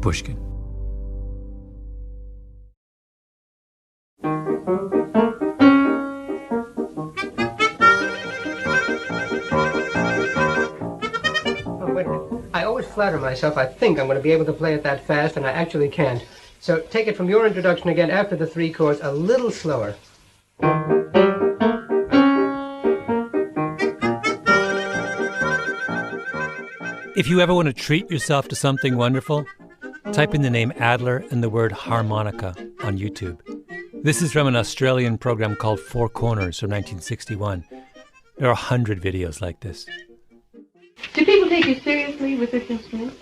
Pushkin. I always flatter myself I think I'm going to be able to play it that fast, and I actually can't. So take it from your introduction again after the three chords, a little slower. If you ever want to treat yourself to something wonderful, type in the name Adler and the word harmonica on YouTube. This is from an Australian program called Four Corners from 1961. There are 100 videos like this. Do people take you seriously with this instrument?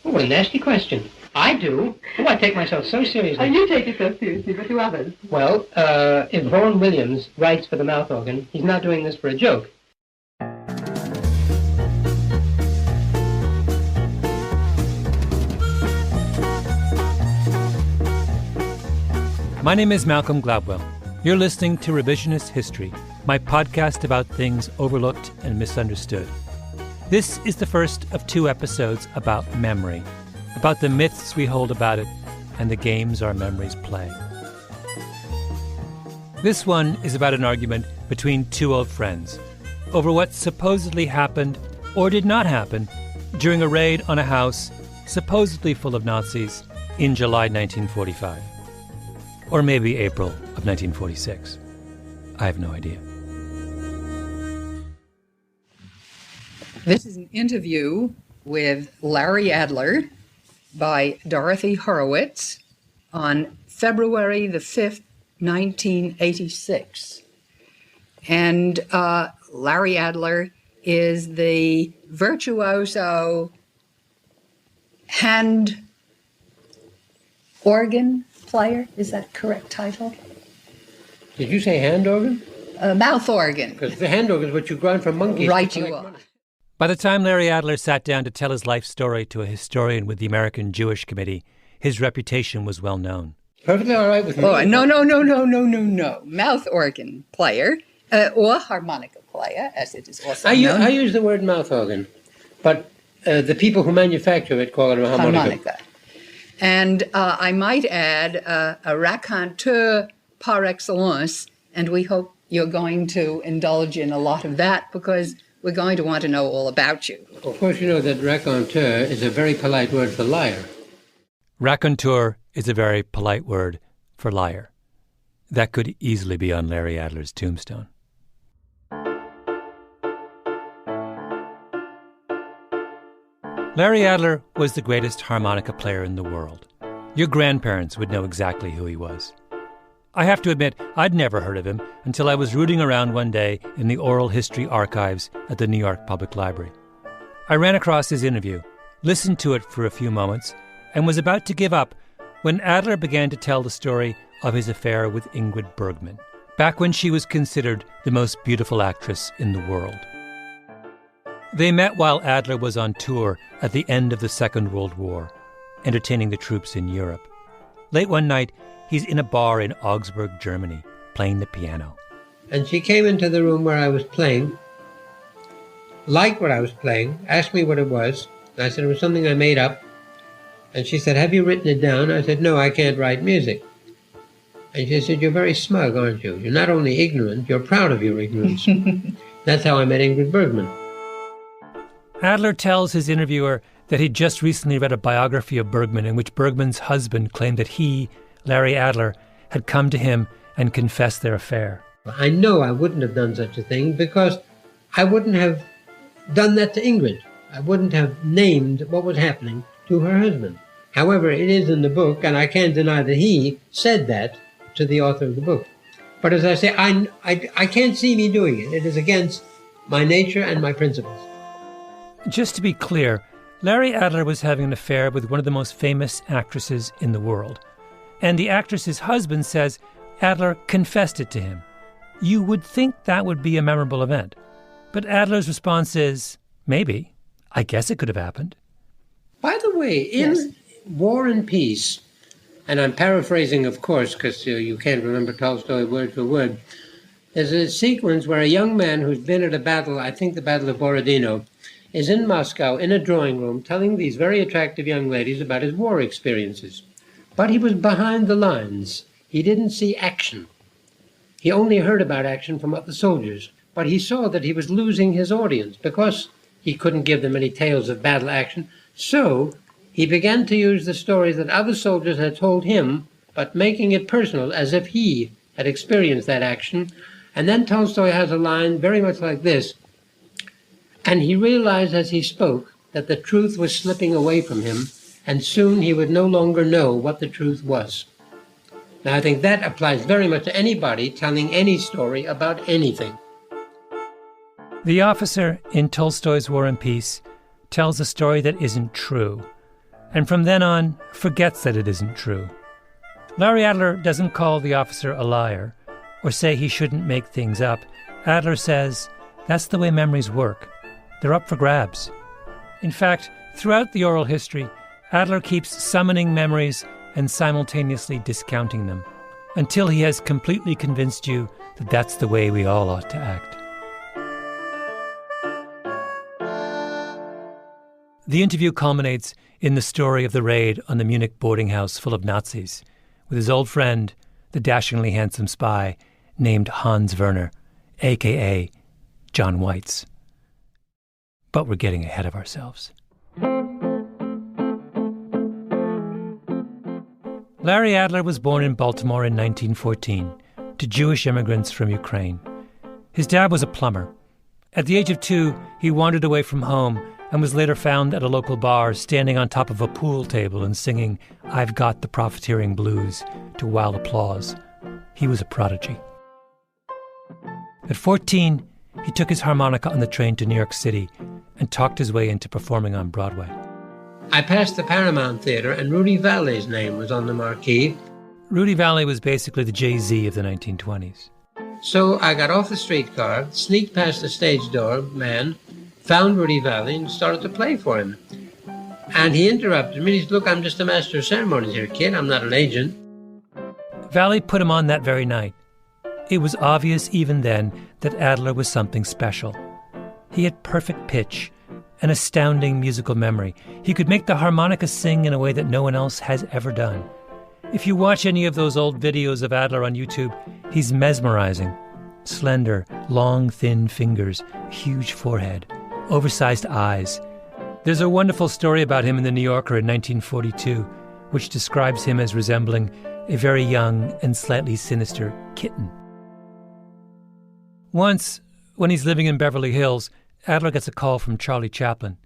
Oh, what a nasty question. I do. Oh, I take myself so seriously. Oh, you take it so seriously, but do others? Well, if Vaughan Williams writes for the mouth organ, he's not doing this for a joke. My name is Malcolm Gladwell. You're listening to Revisionist History, my podcast about things overlooked and misunderstood. This is the first of 2 episodes about memory, about the myths we hold about it and the games our memories play. This one is about an argument between 2 old friends over what supposedly happened or did not happen during a raid on a house supposedly full of Nazis in July 1945. Or maybe April of 1946. I have no idea. This is an interview with Larry Adler by Dorothy Horowitz on February the 5th, 1986. And Larry Adler is the virtuoso hand organ player. Is that correct title? Did you say hand organ? Mouth organ. Because the hand organ is what you grind from monkeys. Right you are. Money. By the time Larry Adler sat down to tell his life story to a historian with the American Jewish Committee, his reputation was well known. Perfectly all right with me. Oh, no. Mouth organ player, or harmonica player, as it is also known. I use the word mouth organ, but the people who manufacture it call it a harmonica. And I might add a raconteur par excellence, and we hope you're going to indulge in a lot of that because we're going to want to know all about you. Of course, you know that raconteur is a very polite word for liar. Raconteur is a very polite word for liar. That could easily be on Larry Adler's tombstone. Larry Adler was the greatest harmonica player in the world. Your grandparents would know exactly who he was. I have to admit, I'd never heard of him until I was rooting around one day in the oral history archives at the New York Public Library. I ran across his interview, listened to it for a few moments, and was about to give up when Adler began to tell the story of his affair with Ingrid Bergman, back when she was considered the most beautiful actress in the world. They met while Adler was on tour at the end of the Second World War, entertaining the troops in Europe. Late one night, he's in a bar in Augsburg, Germany, playing the piano. And she came into the room where I was playing, liked what I was playing, asked me what it was. I said it was something I made up. And she said, "Have you written it down?" I said, "No, I can't write music." And she said, "You're very smug, aren't you? You're not only ignorant, you're proud of your ignorance." That's how I met Ingrid Bergman. Adler tells his interviewer that he'd just recently read a biography of Bergman in which Bergman's husband claimed that he, Larry Adler, had come to him and confessed their affair. I know I wouldn't have done such a thing because I wouldn't have done that to Ingrid. I wouldn't have named what was happening to her husband. However, it is in the book, and I can't deny that he said that to the author of the book. But as I say, I can't see me doing it. It is against my nature and my principles. Just to be clear, Larry Adler was having an affair with one of the most famous actresses in the world. And the actress's husband says Adler confessed it to him. You would think that would be a memorable event. But Adler's response is, maybe. I guess it could have happened. By the way, in War and Peace, and I'm paraphrasing, of course, because you can't remember Tolstoy word for word, there's a sequence where a young man who's been at a battle, I think the Battle of Borodino, is in Moscow in a drawing room telling these very attractive young ladies about his war experiences. But he was behind the lines. He didn't see action. He only heard about action from other soldiers, but he saw that he was losing his audience because he couldn't give them any tales of battle action. So he began to use the stories that other soldiers had told him, but making it personal, as if he had experienced that action. And then Tolstoy has a line very much like this: "And he realized as he spoke that the truth was slipping away from him, and soon he would no longer know what the truth was." Now, I think that applies very much to anybody telling any story about anything. The officer in Tolstoy's War and Peace tells a story that isn't true, and from then on forgets that it isn't true. Larry Adler doesn't call the officer a liar or say he shouldn't make things up. Adler says that's the way memories work. They're up for grabs. In fact, throughout the oral history, Adler keeps summoning memories and simultaneously discounting them until he has completely convinced you that that's the way we all ought to act. The interview culminates in the story of the raid on the Munich boarding house full of Nazis, with his old friend, the dashingly handsome spy named Hans Werner, a.k.a. John Weitz. But we're getting ahead of ourselves. Larry Adler was born in Baltimore in 1914 to Jewish immigrants from Ukraine. His dad was a plumber. At the age of 2, he wandered away from home and was later found at a local bar standing on top of a pool table and singing "I've Got the Profiteering Blues" to wild applause. He was a prodigy. At 14, he took his harmonica on the train to New York City and talked his way into performing on Broadway. I passed the Paramount Theater, and Rudy Vallee's name was on the marquee. Rudy Vallee was basically the Jay-Z of the 1920s. So I got off the streetcar, sneaked past the stage door man, found Rudy Vallee, and started to play for him. And he interrupted me. He said, "Look, I'm just a master of ceremonies here, kid. I'm not an agent." Vallee put him on that very night. It was obvious even then that Adler was something special. He had perfect pitch, an astounding musical memory. He could make the harmonica sing in a way that no one else has ever done. If you watch any of those old videos of Adler on YouTube, he's mesmerizing. Slender, long, thin fingers, huge forehead, oversized eyes. There's a wonderful story about him in The New Yorker in 1942, which describes him as resembling a very young and slightly sinister kitten. Once, when he's living in Beverly Hills, Adler gets a call from Charlie Chaplin.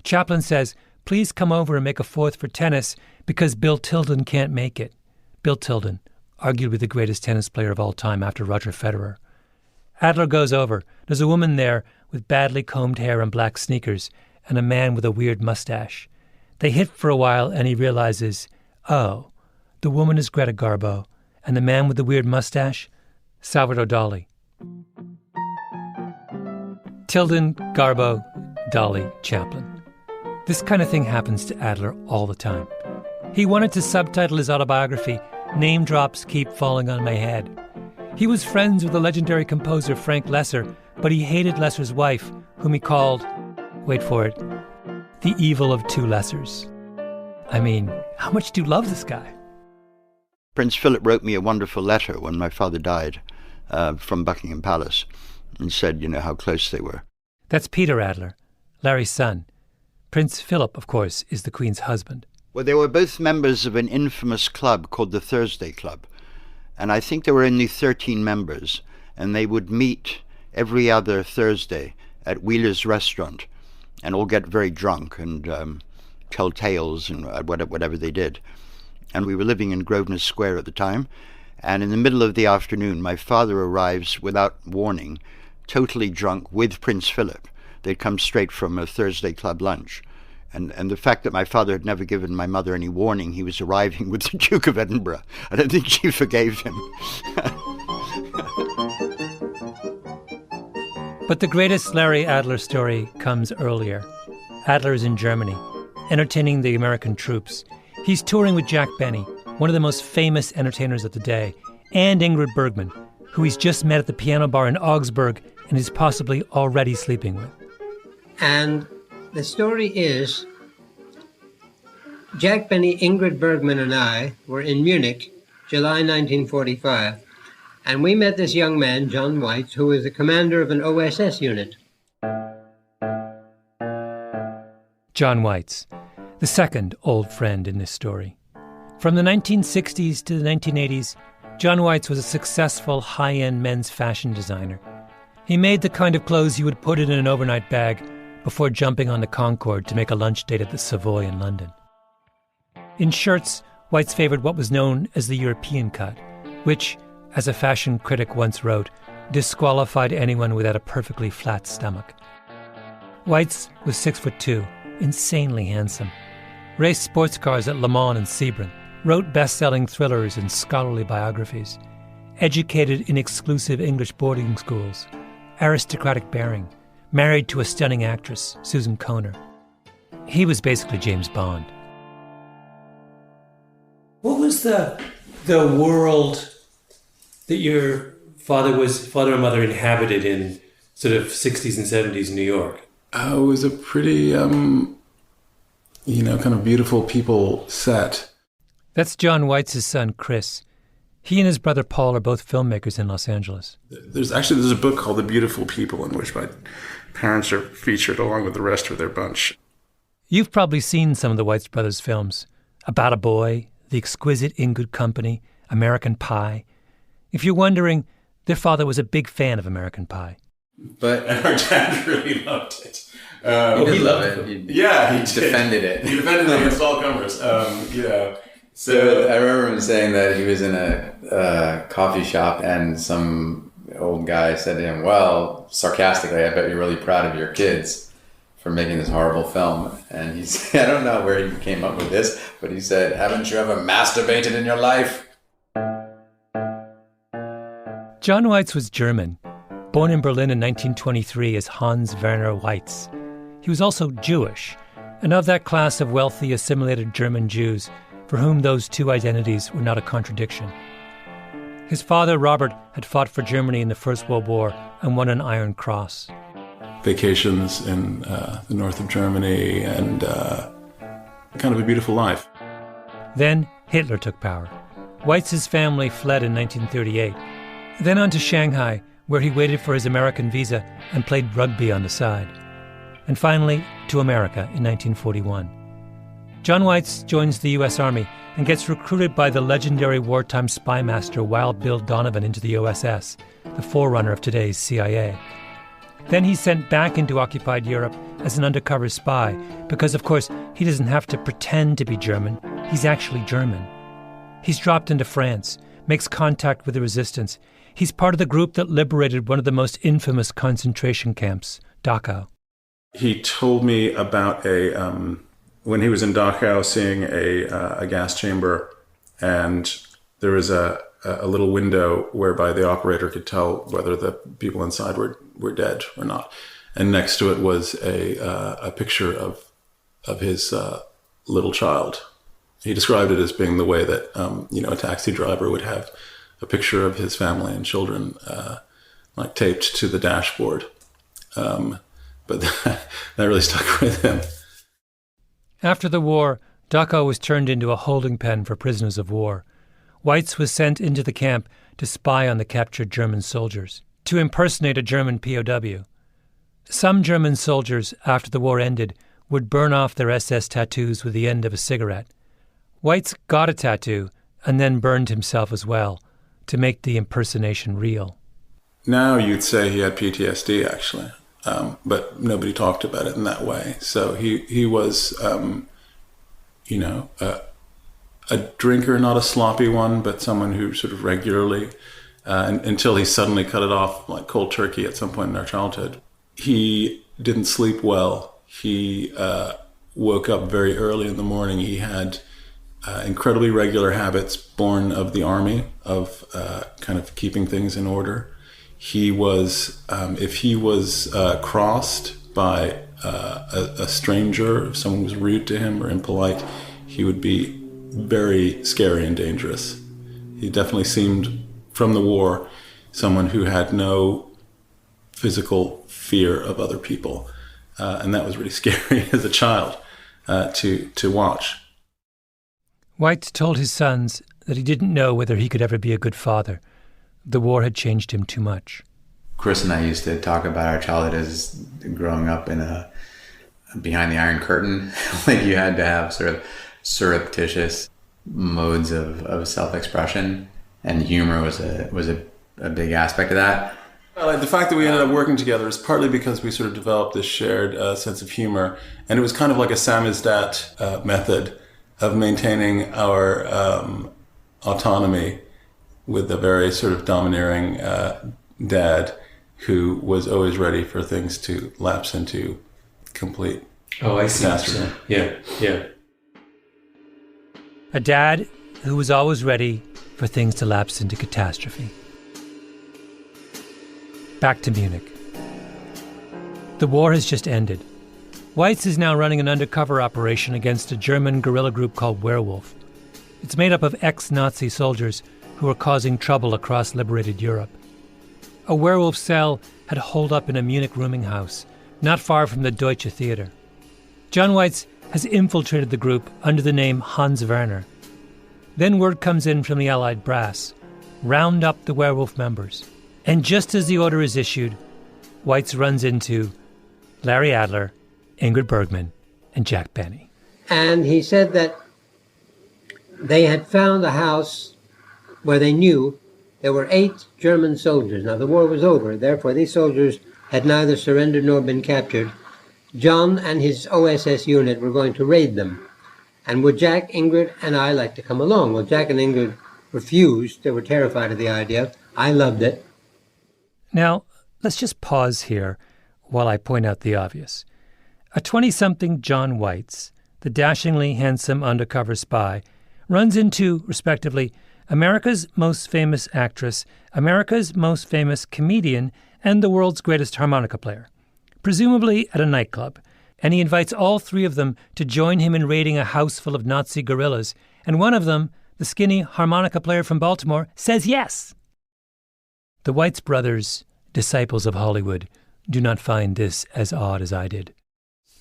Chaplin says, "Please come over and make a fourth for tennis because Bill Tilden can't make it." Bill Tilden, arguably the greatest tennis player of all time after Roger Federer. Adler goes over. There's a woman there with badly combed hair and black sneakers, and a man with a weird mustache. They hit for a while, and he realizes, oh, the woman is Greta Garbo, and the man with the weird mustache, Salvador Dali. Tilden, Garbo, Dali, Chaplin. This kind of thing happens to Adler all the time. He wanted to subtitle his autobiography, "Name Drops Keep Falling on My Head." He was friends with the legendary composer Frank Loesser, but he hated Loesser's wife, whom he called, wait for it, the evil of two Loessers. I mean, how much do you love this guy? Prince Philip wrote me a wonderful letter when my father died from Buckingham Palace and said, how close they were. That's Peter Adler, Larry's son. Prince Philip, of course, is the Queen's husband. Well, they were both members of an infamous club called the Thursday Club. And I think there were only 13 members, and they would meet every other Thursday at Wheeler's restaurant and all get very drunk and tell tales and whatever they did. And we were living in Grosvenor Square at the time, and in the middle of the afternoon, my father arrives without warning, totally drunk with Prince Philip. They'd come straight from a Thursday Club lunch. And the fact that my father had never given my mother any warning, he was arriving with the Duke of Edinburgh. I don't think she forgave him. But the greatest Larry Adler story comes earlier. Adler is in Germany, entertaining the American troops. He's touring with Jack Benny, one of the most famous entertainers of the day, and Ingrid Bergman, who he's just met at the piano bar in Augsburg and is possibly already sleeping with. And The story is, Jack Benny, Ingrid Bergman, and I were in Munich, July 1945, and we met this young man, John Weitz, who was the commander of an OSS unit. John Weitz, the second old friend in this story. From the 1960s to the 1980s, John Weitz was a successful high-end men's fashion designer. He made the kind of clothes you would put in an overnight bag before jumping on the Concorde to make a lunch date at the Savoy in London. In shirts, Weitz favored what was known as the European cut, which, as a fashion critic once wrote, disqualified anyone without a perfectly flat stomach. Weitz was 6'2", insanely handsome, raced sports cars at Le Mans and Sebring, wrote best-selling thrillers and scholarly biographies, educated in exclusive English boarding schools, aristocratic bearing, married to a stunning actress, Susan Kohner. He was basically James Bond. What was the world that your father and mother inhabited in sort of 60s and 70s New York? It was a pretty, kind of beautiful people set. That's John Weitz's son, Chris. He and his brother Paul are both filmmakers in Los Angeles. There's a book called The Beautiful People in which my parents are featured along with the rest of their bunch. You've probably seen some of the Weitz brothers' films. About a Boy, The Exquisite In Good Company, American Pie. If you're wondering, their father was a big fan of American Pie. But our dad really loved it. He loved it. He defended it. He defended it against all comers. So I remember him saying that he was in a coffee shop and some old guy said to him, well, sarcastically, I bet you're really proud of your kids for making this horrible film. And he said, I don't know where he came up with this, but he said, haven't you ever masturbated in your life? John Weitz was German, born in Berlin in 1923 as Hans Werner Weitz. He was also Jewish, and of that class of wealthy, assimilated German Jews for whom those two identities were not a contradiction. His father, Robert, had fought for Germany in the First World War and won an Iron Cross. Vacations in the north of Germany and kind of a beautiful life. Then Hitler took power. Weitz's family fled in 1938. Then on to Shanghai, where he waited for his American visa and played rugby on the side. And finally, to America in 1941. John Weitz joins the U.S. Army and gets recruited by the legendary wartime spy master Wild Bill Donovan into the OSS, the forerunner of today's CIA. Then he's sent back into occupied Europe as an undercover spy because, of course, he doesn't have to pretend to be German. He's actually German. He's dropped into France, makes contact with the resistance. He's part of the group that liberated one of the most infamous concentration camps, Dachau. He told me about when he was in Dachau, seeing a gas chamber, and there was a little window whereby the operator could tell whether the people inside were dead or not. And next to it was a picture of his little child. He described it as being the way that a taxi driver would have a picture of his family and children like taped to the dashboard. But that really stuck with him. After the war, Dachau was turned into a holding pen for prisoners of war. Weitz was sent into the camp to spy on the captured German soldiers, to impersonate a German POW. Some German soldiers, after the war ended, would burn off their SS tattoos with the end of a cigarette. Weitz got a tattoo and then burned himself as well to make the impersonation real. Now you'd say he had PTSD, actually. But nobody talked about it in that way. So he was, a drinker, not a sloppy one, but someone who sort of regularly, until he suddenly cut it off like cold turkey at some point in our childhood. He didn't sleep well. He woke up very early in the morning. He had incredibly regular habits born of the army, of kind of keeping things in order. He was, if he was crossed by a stranger, if someone was rude to him or impolite, he would be very scary and dangerous. He definitely seemed, from the war, someone who had no physical fear of other people. And that was really scary as a child to watch. Weitz told his sons that he didn't know whether he could ever be a good father. The war had changed him too much. Chris and I used to talk about our childhood as growing up in behind the Iron Curtain. Like you had to have sort of surreptitious modes of self-expression, and humor was a big aspect of that. Well, the fact that we ended up working together is partly because we sort of developed this shared sense of humor, and it was kind of like a samizdat method of maintaining our autonomy with a very sort of domineering dad who was always ready for things to lapse into complete catastrophe. Yeah. A dad who was always ready for things to lapse into catastrophe. Back to Munich. The war has just ended. Weitz is now running an undercover operation against a German guerrilla group called Werewolf. It's made up of ex-Nazi soldiers who are causing trouble across liberated Europe. A werewolf cell had holed up in a Munich rooming house, not far from the Deutsche Theater. John Weitz has infiltrated the group under the name Hans Werner. Then word comes in from the Allied brass: round up the werewolf members. And just as the order is issued, Weitz runs into Larry Adler, Ingrid Bergman, and Jack Benny. And he said that they had found a house where they knew there were 8 German soldiers. Now, the war was over. Therefore, these soldiers had neither surrendered nor been captured. John and his OSS unit were going to raid them. And would Jack, Ingrid, and I like to come along? Well, Jack and Ingrid refused. They were terrified of the idea. I loved it. Now, let's just pause here while I point out the obvious. A 20-something John Weitz, the dashingly handsome undercover spy, runs into, respectively, America's most famous actress, America's most famous comedian, and the world's greatest harmonica player, presumably at a nightclub, and he invites all 3 of them to join him in raiding a house full of Nazi guerrillas, and one of them, the skinny harmonica player from Baltimore, says yes. The Weitz brothers, disciples of Hollywood, do not find this as odd as I did.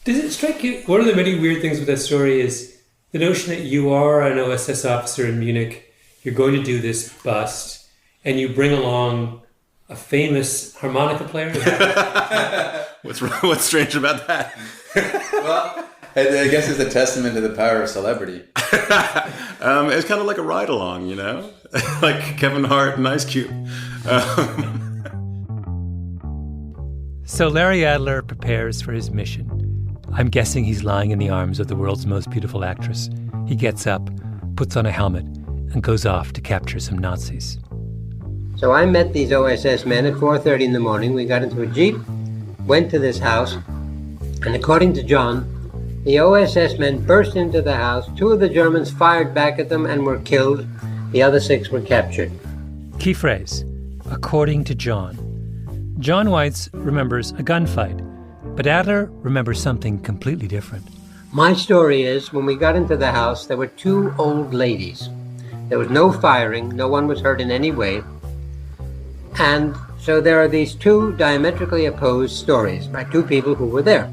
Does it strike you, one of the many weird things with that story is the notion that you are an OSS officer in Munich, you're going to do this bust, and you bring along a famous harmonica player? What's strange about that? Well, I guess it's a testament to the power of celebrity. It's kind of like a ride-along, you know? Like Kevin Hart and Ice Cube. So Larry Adler prepares for his mission. I'm guessing he's lying in the arms of the world's most beautiful actress. He gets up, puts on a helmet, and goes off to capture some Nazis. So I met these OSS men at 4:30 in the morning. We got into a Jeep, went to this house, and according to John, the OSS men burst into the house. 2 of the Germans fired back at them and were killed. The other 6 were captured. Key phrase, according to John. John Weitz remembers a gunfight, but Adler remembers something completely different. My story is, when we got into the house, there were 2 old ladies. There was no firing. No one was hurt in any way. And so there are these 2 diametrically opposed stories by 2 people who were there.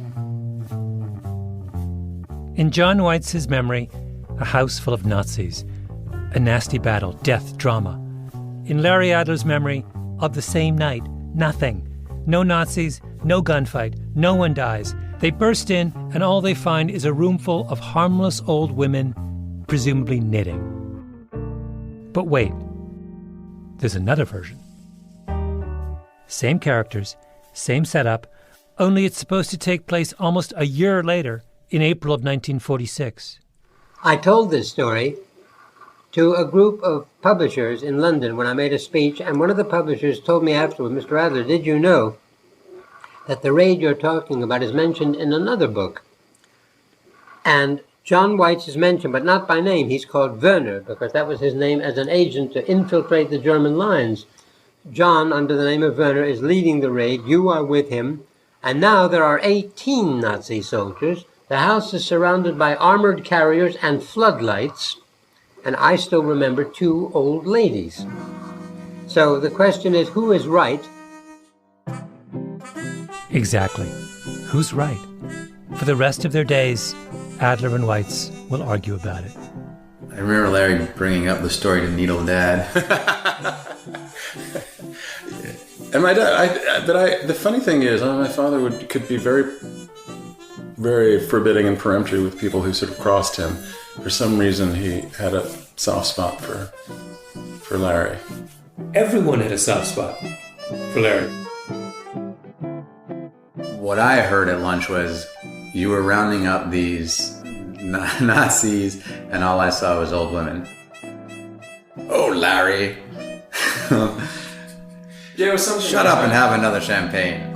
In John Weitz's memory, a house full of Nazis, a nasty battle, death, drama. In Larry Adler's memory, of the same night, nothing. No Nazis, no gunfight, no one dies. They burst in, and all they find is a room full of harmless old women, presumably knitting. But wait, there's another version. Same characters, same setup, only it's supposed to take place almost a year later, in April of 1946. I told this story to a group of publishers in London when I made a speech, and one of the publishers told me afterward, Mr. Adler, did you know that the raid you're talking about is mentioned in another book? And John Weitz is mentioned, but not by name. He's called Werner, because that was his name as an agent to infiltrate the German lines. John, under the name of Werner, is leading the raid. You are with him. And now there are 18 Nazi soldiers. The house is surrounded by armored carriers and floodlights. And I still remember 2 old ladies. So the question is, who is right? Exactly. Who's right? For the rest of their days, Adler and Weitz will argue about it. I remember Larry bringing up the story to Needle Dad. And my dad, the funny thing is, my father could be very, very forbidding and peremptory with people who sort of crossed him. For some reason, he had a soft spot for Larry. Everyone had a soft spot for Larry. What I heard at lunch was you were rounding up these Nazis, and all I saw was old women. Oh, Larry. Yeah, it was something. Shut up and have another champagne.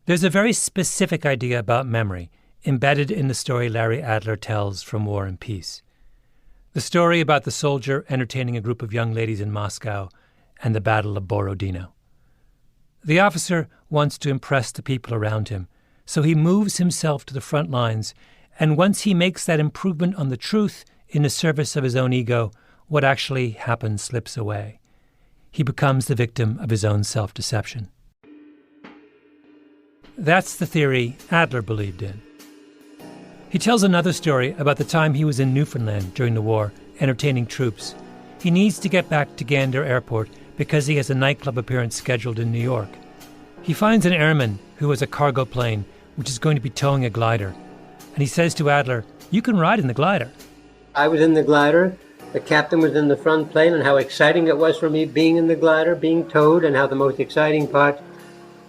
There's a very specific idea about memory embedded in the story Larry Adler tells from War and Peace. The story about the soldier entertaining a group of young ladies in Moscow and the Battle of Borodino. The officer wants to impress the people around him, so he moves himself to the front lines, and once he makes that improvement on the truth in the service of his own ego, what actually happens slips away. He becomes the victim of his own self-deception. That's the theory Adler believed in. He tells another story about the time he was in Newfoundland during the war, entertaining troops. He needs to get back to Gander Airport because he has a nightclub appearance scheduled in New York. He finds an airman who has a cargo plane which is going to be towing a glider, and he says to Adler, "You can ride in the glider." I was in the glider, the captain was in the front plane, and how exciting it was for me being in the glider, being towed, and how the most exciting part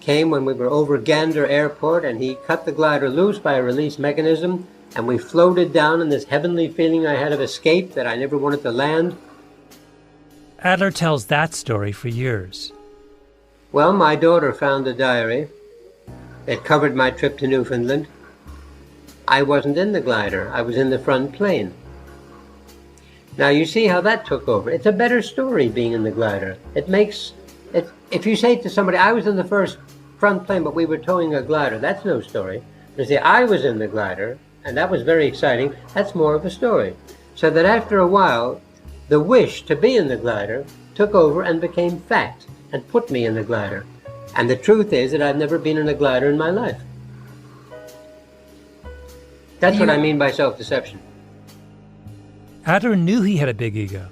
came when we were over Gander Airport and he cut the glider loose by a release mechanism and we floated down in this heavenly feeling I had of escape that I never wanted to land. Adler tells that story for years. Well, my daughter found a diary that covered my trip to Newfoundland. I wasn't in the glider, I was in the front plane. Now you see how that took over. It's a better story being in the glider. It makes it, if you say to somebody, I was in the first front plane, but we were towing a glider, that's no story. But say, I was in the glider, and that was very exciting, that's more of a story. So that after a while, the wish to be in the glider took over and became fact, and put me in the glider. And the truth is that I've never been in a glider in my life. That's what I mean by self-deception. Adler knew he had a big ego,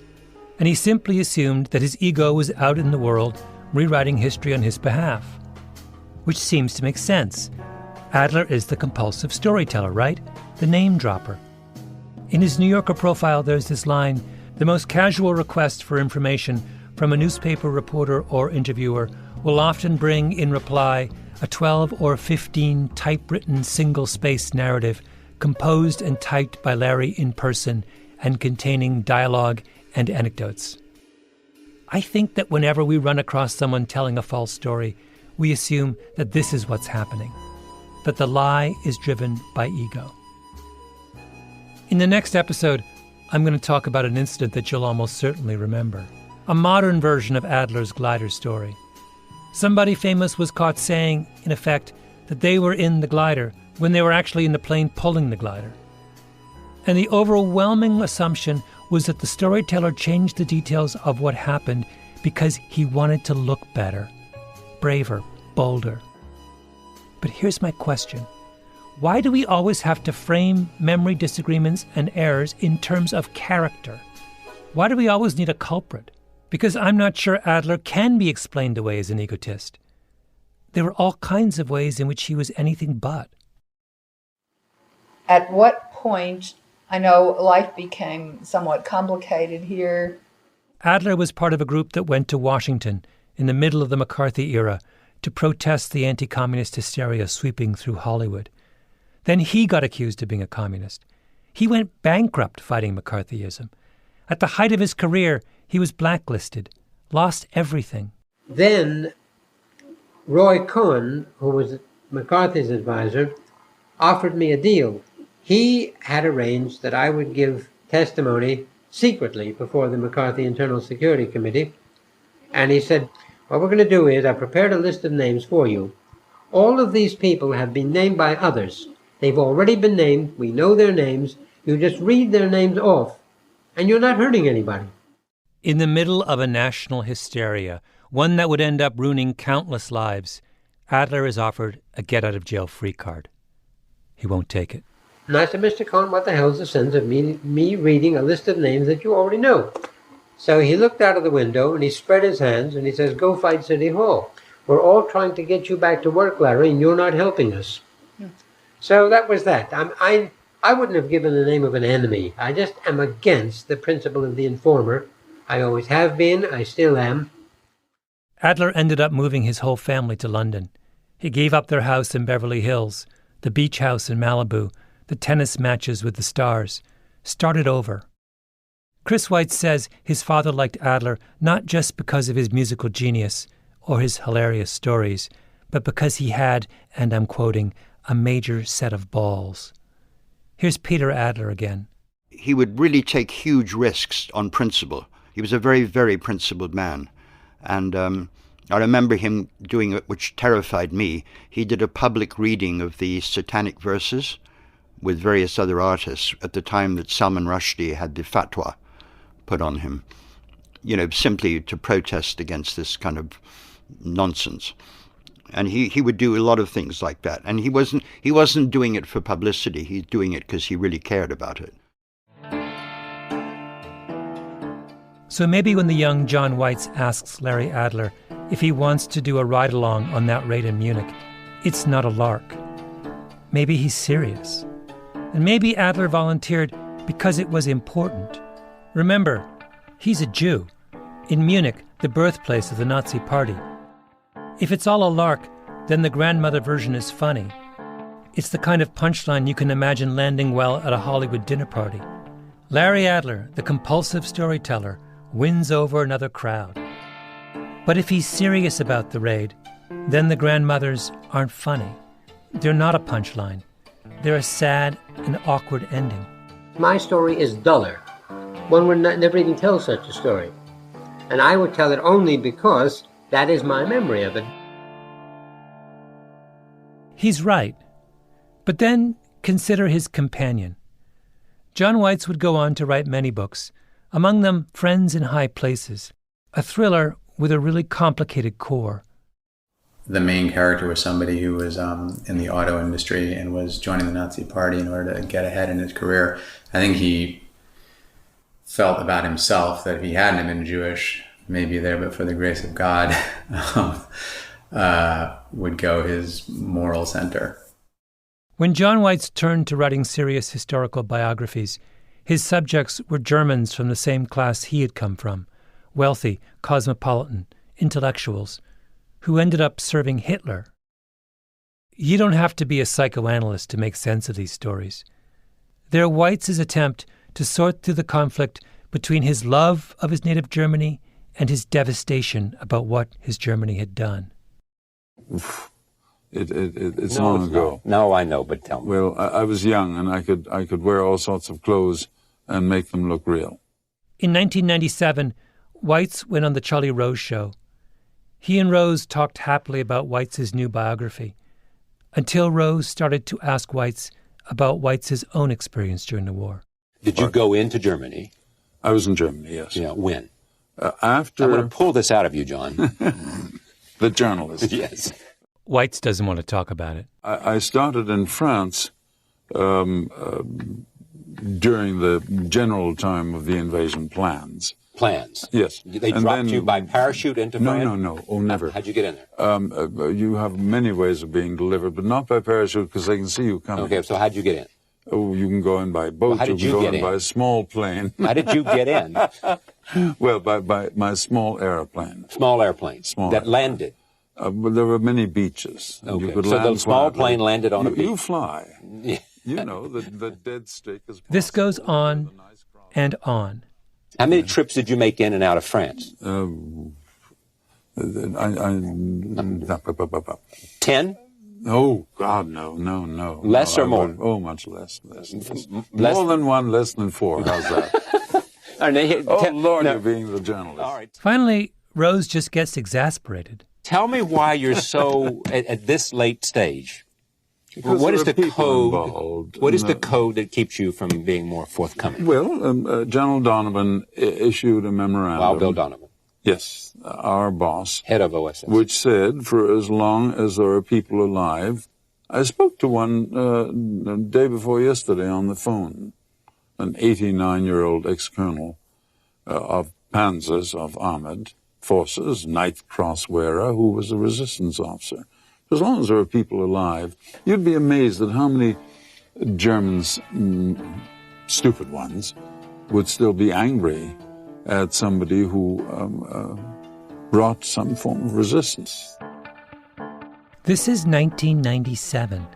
and he simply assumed that his ego was out in the world rewriting history on his behalf. Which seems to make sense. Adler is the compulsive storyteller, right? The name dropper. In his New Yorker profile, there's this line, "The most casual request for information from a newspaper reporter or interviewer will often bring in reply a 12 or 15 typewritten single-space narrative composed and typed by Larry in person and containing dialogue and anecdotes." I think that whenever we run across someone telling a false story, we assume that this is what's happening, that the lie is driven by ego. In the next episode, I'm going to talk about an incident that you'll almost certainly remember, a modern version of Adler's glider story. Somebody famous was caught saying, in effect, that they were in the glider when they were actually in the plane pulling the glider. And the overwhelming assumption was that the storyteller changed the details of what happened because he wanted to look better, braver, bolder. But here's my question. Why do we always have to frame memory disagreements and errors in terms of character? Why do we always need a culprit? Because I'm not sure Adler can be explained away as an egotist. There were all kinds of ways in which he was anything but. At what point, I know life became somewhat complicated here. Adler was part of a group that went to Washington in the middle of the McCarthy era to protest the anti-communist hysteria sweeping through Hollywood. Then he got accused of being a communist. He went bankrupt fighting McCarthyism. At the height of his career, he was blacklisted, lost everything. Then Roy Cohn, who was McCarthy's advisor, offered me a deal. He had arranged that I would give testimony secretly before the McCarthy Internal Security Committee. And he said, what we're going to do is, I've prepared a list of names for you. All of these people have been named by others. They've already been named. We know their names. You just read their names off and you're not hurting anybody. In the middle of a national hysteria, one that would end up ruining countless lives, Adler is offered a get-out-of-jail-free card. He won't take it. And I said, Mr. Cohen, what the hell's the sense of me reading a list of names that you already know? So he looked out of the window and he spread his hands and he says, go fight City Hall. We're all trying to get you back to work, Larry, and you're not helping us. So that was that. I wouldn't have given the name of an enemy. I just am against the principle of the informer. I always have been. I still am. Adler ended up moving his whole family to London. He gave up their house in Beverly Hills, the beach house in Malibu, the tennis matches with the stars, started over. Chris Weitz says his father liked Adler not just because of his musical genius or his hilarious stories, but because he had, and I'm quoting, a major set of balls. Here's Peter Adler again. He would really take huge risks on principle. He was a very, very principled man. And I remember him doing it, which terrified me. He did a public reading of the Satanic Verses with various other artists at the time that Salman Rushdie had the fatwa put on him, simply to protest against this kind of nonsense. And he would do a lot of things like that. And he wasn't doing it for publicity. He's doing it because he really cared about it. So maybe when the young John Weitz asks Larry Adler if he wants to do a ride-along on that raid in Munich, it's not a lark. Maybe he's serious. And maybe Adler volunteered because it was important. Remember, he's a Jew. In Munich, the birthplace of the Nazi Party. If it's all a lark, then the grandmother version is funny. It's the kind of punchline you can imagine landing well at a Hollywood dinner party. Larry Adler, the compulsive storyteller, wins over another crowd. But if he's serious about the raid, then the grandmothers aren't funny. They're not a punchline. They're a sad and awkward ending. My story is duller. One would never even tell such a story. And I would tell it only because that is my memory of it. He's right. But then consider his companion. John Weitz would go on to write many books, among them Friends in High Places, a thriller with a really complicated core. The main character was somebody who was in the auto industry and was joining the Nazi Party in order to get ahead in his career. I think he felt about himself that if he hadn't been Jewish, maybe there, but for the grace of God, would go his moral center. When John Weitz turned to writing serious historical biographies, his subjects were Germans from the same class he had come from, wealthy, cosmopolitan, intellectuals, who ended up serving Hitler. You don't have to be a psychoanalyst to make sense of these stories. They're Weitz's attempt to sort through the conflict between his love of his native Germany and his devastation about what his Germany had done. It's long ago. No, I know, but tell me. Well, I was young, and I could wear all sorts of clothes and make them look real. In 1997, Weitz went on the Charlie Rose Show. He and Rose talked happily about Weitz's new biography, until Rose started to ask Weitz about Weitz's own experience during the war. Did you go into Germany? I was in Germany, yes. Yeah, when? After... I'm going to pull this out of you, John. The journalist. Yes. Weitz doesn't want to talk about it. I started in France during the general time of the invasion plans. Plans? Yes. They dropped you by parachute into France? No. Oh, never. How'd you get in there? You have many ways of being delivered, but not by parachute because they can see you coming. Okay, so how'd you get in? Oh, you can go in by boat. Well, how did you can go get in? By a small plane. How did you get in? Well, by my small airplane. Small airplane. Small that airplane. Landed. But there were many beaches. Okay. You could So land the small quietly. plane landed on a beach. You fly. Yeah. You know, the dead stick is... This goes on and on. How many trips did you make in and out of France? 10? Oh, God, no. Less or more? Much less. Less? More than one, less than four. How's that? Lord, you're being the journalist. All right. Finally, Rose just gets exasperated. Tell me why you're so, at this late stage, Because what is the people code? Involved. What is the code that keeps you from being more forthcoming? Well, General Donovan issued a memorandum. Wow, Bill Donovan. Yes, our boss. Head of OSS. Which said, for as long as there are people alive, I spoke to one the day before yesterday on the phone, an 89-year-old ex-colonel of Panzers of Armored Forces, 9th Cross wearer, who was a resistance officer. As long as there are people alive, you'd be amazed at how many Germans, stupid ones, would still be angry at somebody who brought some form of resistance. This is 1997.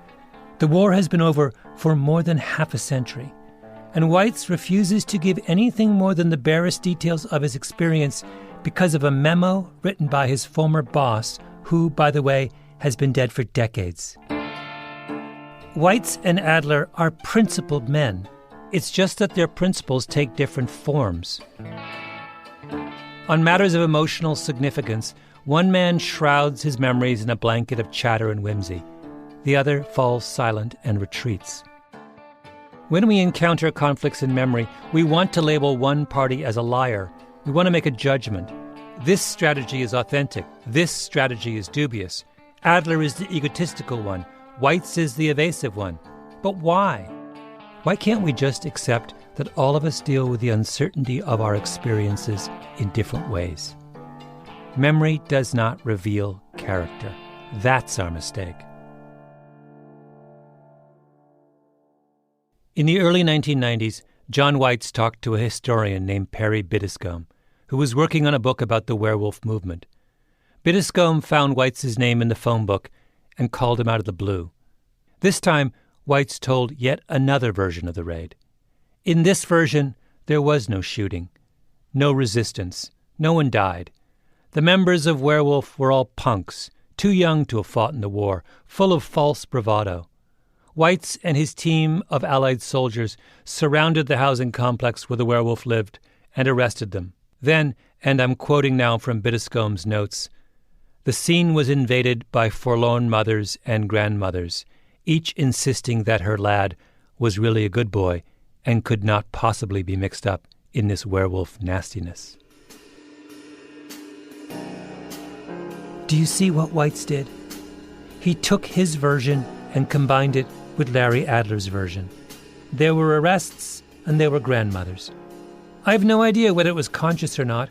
The war has been over for more than half a century, and Weitz refuses to give anything more than the barest details of his experience because of a memo written by his former boss, who, by the way, has been dead for decades. Weitz and Adler are principled men. It's just that their principles take different forms. On matters of emotional significance, one man shrouds his memories in a blanket of chatter and whimsy. The other falls silent and retreats. When we encounter conflicts in memory, we want to label one party as a liar. We want to make a judgment. This strategy is authentic. This strategy is dubious. Adler is the egotistical one. Weitz is the evasive one. But why? Why can't we just accept that all of us deal with the uncertainty of our experiences in different ways? Memory does not reveal character. That's our mistake. In the early 1990s, John Weitz talked to a historian named Perry Biddiscombe, who was working on a book about the werewolf movement. Biddiscombe found Weitz's name in the phone book and called him out of the blue. This time, Weitz told yet another version of the raid. In this version, there was no shooting, no resistance, no one died. The members of Werewolf were all punks, too young to have fought in the war, full of false bravado. Weitz and his team of Allied soldiers surrounded the housing complex where the werewolf lived and arrested them. Then, and I'm quoting now from Biddiscombe's notes, the scene was invaded by forlorn mothers and grandmothers, each insisting that her lad was really a good boy and could not possibly be mixed up in this werewolf nastiness. Do you see what Weitz did? He took his version and combined it with Larry Adler's version. There were arrests and there were grandmothers. I have no idea whether it was conscious or not,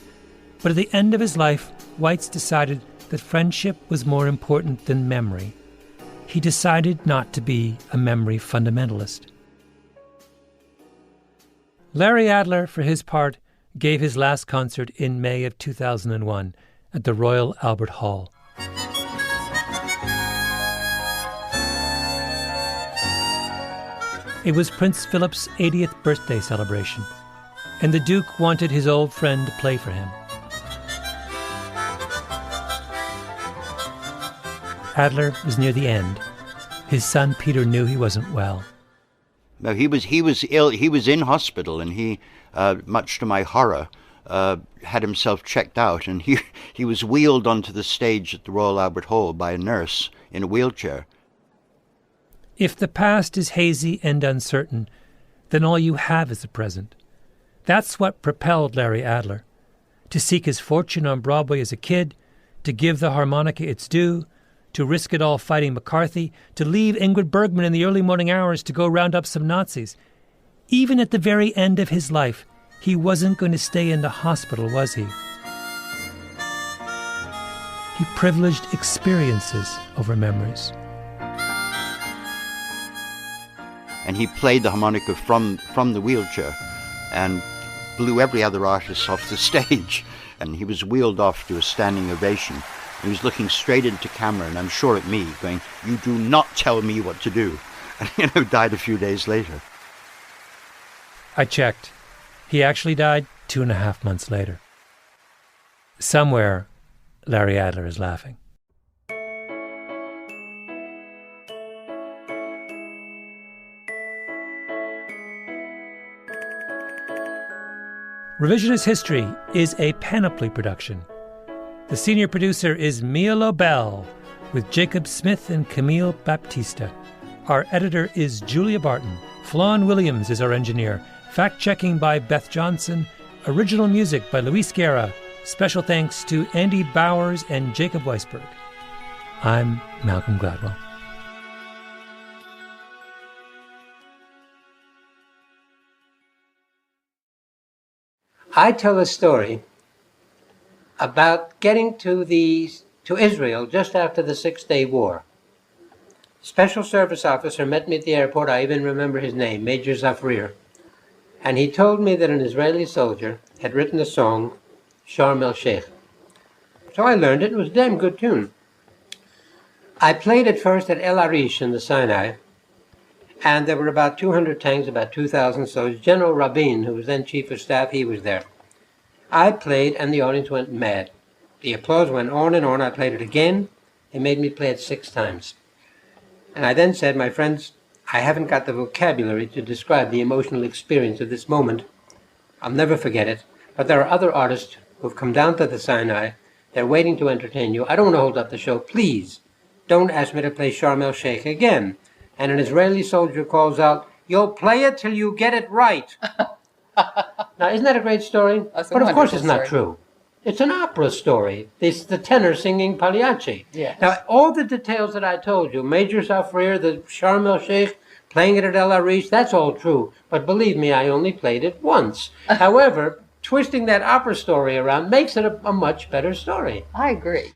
but at the end of his life, Weitz decided that friendship was more important than memory. He decided not to be a memory fundamentalist. Larry Adler, for his part, gave his last concert in May of 2001 at the Royal Albert Hall. It was Prince Philip's 80th birthday celebration, and the Duke wanted his old friend to play for him. Adler was near the end. His son Peter knew he wasn't well. No, he was ill. He was in hospital, and he, much to my horror, had himself checked out, and he was wheeled onto the stage at the Royal Albert Hall by a nurse in a wheelchair. If the past is hazy and uncertain, then all you have is the present. That's what propelled Larry Adler. To seek his fortune on Broadway as a kid, to give the harmonica its due, to risk it all fighting McCarthy, to leave Ingrid Bergman in the early morning hours to go round up some Nazis. Even at the very end of his life, he wasn't going to stay in the hospital, was he? He privileged experiences over memories. And he played the harmonica from the wheelchair and blew every other artist off the stage. And he was wheeled off to a standing ovation. He was looking straight into camera, and I'm sure at me, going, "You do not tell me what to do." And died a few days later. I checked. He actually died 2.5 months later. Somewhere, Larry Adler is laughing. Revisionist History is a Panoply production. The senior producer is Mia Lobel, with Jacob Smith and Camille Baptista. Our editor is Julia Barton. Flawn Williams is our engineer. Fact-checking by Beth Johnson. Original music by Luis Guerra. Special thanks to Andy Bowers and Jacob Weisberg. I'm Malcolm Gladwell. I tell a story about getting to Israel just after the Six-Day War. Special service officer met me at the airport. I even remember his name, Major Zafrir. And he told me that an Israeli soldier had written a song, Sharm el-Sheikh. So I learned it. It was a damn good tune. I played it first at El Arish in the Sinai, and there were about 200 tanks, about 2,000 soldiers. General Rabin, who was then chief of staff, he was there. I played, and the audience went mad. The applause went on and on. I played it again. They made me play it 6 times. And I then said, my friends, I haven't got the vocabulary to describe the emotional experience of this moment. I'll never forget it. But there are other artists who've come down to the Sinai. They're waiting to entertain you. I don't want to hold up the show. Please, don't ask me to play Sharm el-Sheikh again. And an Israeli soldier calls out, you'll play it till you get it right. Now, isn't that a great story? But of course it's not true. It's an opera story. It's the tenor singing Pagliacci. Yes. Now, all the details that I told you, Major Zafrir, the Sharm el-Sheikh, playing it at El Arish, that's all true. But believe me, I only played it once. However, twisting that opera story around makes it a much better story. I agree.